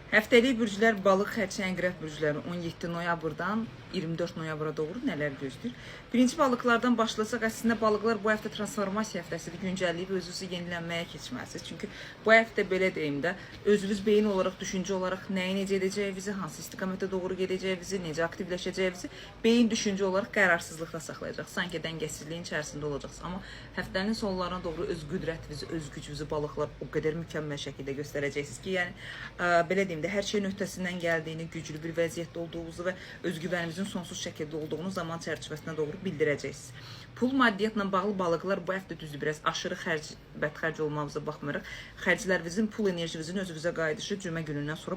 Həftəlik bürclər balıq, xərçəng, əqrəb bürcləri 17 noyabrdan 24 noyabra doğru nələr gözləyir? Birinci balıqlardan başlasaq, əslində balıqlar bu həftə transformasiya həftəsidir, güncəlliyib özünüzü yenilənməyə keçməlisiniz. Çünki bu həftə belə deyim də, özünüz beyin olaraq, düşüncə olaraq nəyi necə edəcəyinizi, hansı istiqamətə doğru gedəcəyinizi, necə aktivləşəcəyinizi beyin düşüncə olaraq qərarsızlıqda saxlayacaq. Sanki dəngəsizliyin içərisində olacaqsınız. Amma həftənin sonlarına doğru öz qüdrətinizi, öz gücünüzü balıqlar o qədər mükəmməl şəkildə göstərəcəksiniz ki, yəni belə deyim də, hər şeyin öhdəsindən gəldiyini, güclü bir vəziyyətdə olduğunuzu və özgüvənimizin sonsuz şəkildə olduğunu zaman çərçivəsinə doğru bildirəcəksiniz. Pul maddiyyatla bağlı balıqlar bu həftə düzdür, biraz aşırı bədxərc olmamıza baxmayaraq, xərclərinizin, pul enerjinizin özünüzə qayıdışı cümə günündən sonra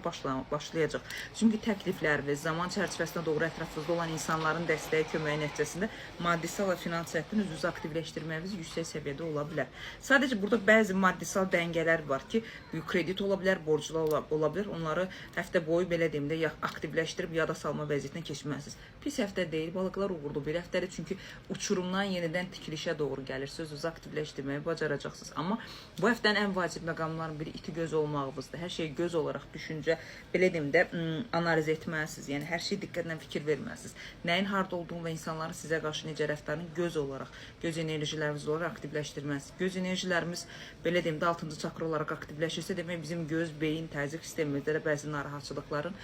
başlayacaq. Çünki təklifləriniz, zaman çərçivəsinə doğru ətrafınızda olan insanların dəstəyi, köməyi nəticəsində maddisal və finans cəhətdən özünüzü aktivləşdirməyiniz yüksək səviyyədə ola bilər. Sadəcə burada bəzi maddisal dəngələr var ki, kredit ola bilər, borclar ola bilər. Onları həftə boyu belə deyim də aktivləşdirib yada salma vəziyyətinə keçməlisiniz. Pis həftə deyil, balıqlar uğurlu bir həftədir, çünki uçurumdan yenidən tikilişə doğru gəlir, sözünüzü aktivləşdirməyi bacaracaqsınız. Amma bu həftənin ən vacib məqamların biri iti göz olmağınızdır. Hər şeyi göz olaraq düşüncə, belə deyim də, analiz etməlisiniz. Yəni hər şeyi diqqətlə fikir verməlisiniz. Nəyin harda olduğunu və insanların sizə qarşı necə rəftarını göz olaraq, göz enerjiləriniz olaraq aktivləşdirməlisiniz. Göz enerjilərimiz, belə deyim də, 6-cı çakra olaraq aktivləşirsə, demək bizim göz, beyin, təzyiq sistemimizdə də bəzi narahatçılıqların,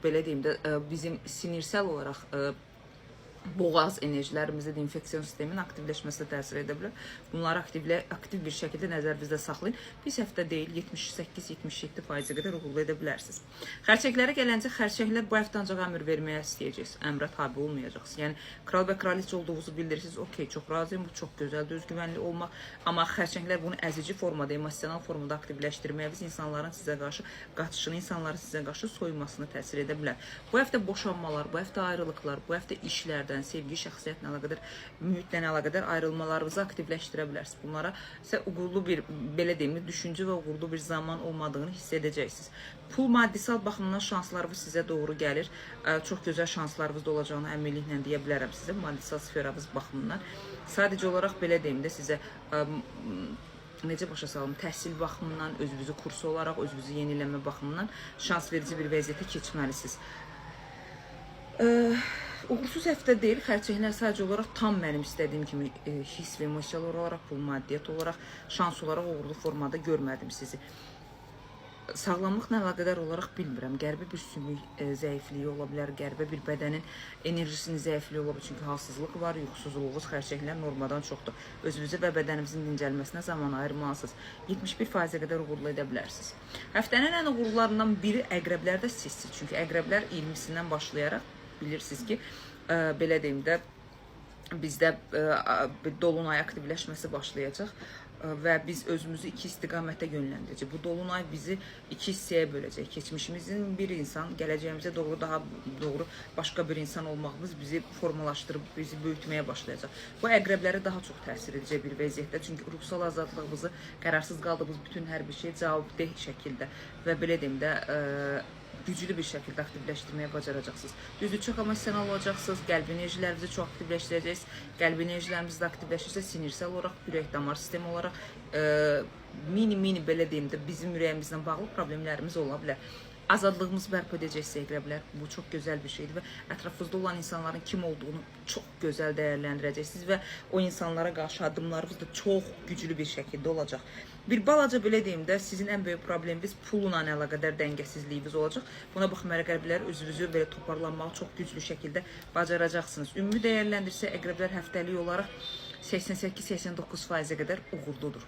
belə deyim də, bizim sinirsel olaraq boğaz enerjilərimizdə də infeksiyon sisteminin aktivləşməsinə təsir edə bilər. Bunları aktiv bir şəkildə nəzərinizdə saxlayın. Pis həftə deyil, 78-77% qədər uğurlu edə bilərsiniz. Xərçəklərə gələncə, xərçəklər bu həftə ancaq əmr verməyə istəyəcəksiniz. Əmrə tabi olmayacaqsınız. Yəni, kral və kraliçə olduğunuzu bildirirsiniz. Okey, çox razıyım, bu çox gözəldir, özgüvənli olmaq. Amma xərçəklər bunu əzici formada, emosional formada aktivləşdirməyə biz insanların sizə qarşı qaçışını, insanların sizə qarşı soyunmasını təsir edə bilər. Bu həftə boşanmalar, bu həftə ayrılıqlar, bu həftə işlərdən, sevgi, şəxsiyyətlə əlaqədar, mühitlə əlaqədar ayrılmalarınızı aktivləşdirə bilərsiniz. Bunlara isə uğurlu bir, belə deyim, düşüncə və uğurlu bir zaman olmadığını hiss edəcəksiniz. Pul maddisal baxımdan şanslarınız sizə doğru gəlir. Çox gözəl şanslarınız da olacağını əminliklə deyə bilərəm sizə, maddisal sferanız baxımından. Sadəcə olaraq belə deyim də sizə necə başa salım, təhsil baxımından, özünüzü kursu olaraq, özünüzü yenilənmə baxımından şans verici bir vəziyyətə keçməlisiniz. Uğursuz həftə deyil, xərçəklər sadəcə olaraq tam mənim istədiyim kimi his və emosiyalar olaraq, pul, maddiyyat olaraq, şans olaraq uğurlu formada görmədim sizi. Sağlamlıqla əlaqədar olaraq bilmirəm, qəribə bir sümük zəifliyi ola bilər, qəribə bir bədənin enerjisinin zəifliyi ola bilər, çünki halsızlıq var, yuxusuzluğunuz, xərçəklər normadan çoxdur. Özünüzü və bədənimizin dincəlməsinə zaman ayırmalısınız. 71%-ə qədər uğurlu edə bilərsiniz. Həftənin ən uğurlarından biri əqrəblər də sizsiniz, çünki əqrəblər 20-sindən başlayaraq bilirsiniz ki, belə deyim də, bizdə dolunay aktivləşməsi başlayacaq və biz özümüzü iki istiqamətə yönləndirəcək. Bu dolunay bizi iki hissəyə böləcək. Keçmişimizin bir insan, gələcəyimizə doğru daha doğru başqa bir insan olmağımız bizi formalaşdırıb, bizi böyütməyə başlayacaq. Bu əqrəblərə daha çox təsir edəcək bir vəziyyətdə. Çünki ruhsal azadlığımızı, qərarsız qaldığımız bütün hər bir şey cavabdeh şəkildə və belə deyim də, güclü bir şəkildə aktivləşdirməyə bacaracaqsınız. Düzdür, çox emosional olacaqsınız, qəlb enerjilərinizi çox aktivləşdirəcəksiniz. Qəlb enerjilərimiz də aktivləşirsə, sinirsel olaraq, ürək damar sistemi olaraq mini belə deyim də, bizim ürəyimizlə bağlı problemlərimiz ola bilər. Azadlığımızı bərpa edəcəksə əqrəblər, bu çox gözəl bir şeydir və ətrafınızda olan insanların kim olduğunu çox gözəl dəyərləndirəcəksiniz və o insanlara qarşı addımlarınız da çox güclü bir şəkildə olacaq. Bir balaca belə deyim də, sizin ən böyük probleminiz pulla əlaqədar dəngəsizliyiniz olacaq. Buna baxmayaraq əqrəblər özünüzü belə toparlanmağı çox güclü şəkildə bacaracaqsınız. Ümumi dəyərləndirsə əqrəblər həftəlik olaraq 88-89%-ə qədər uğurludur.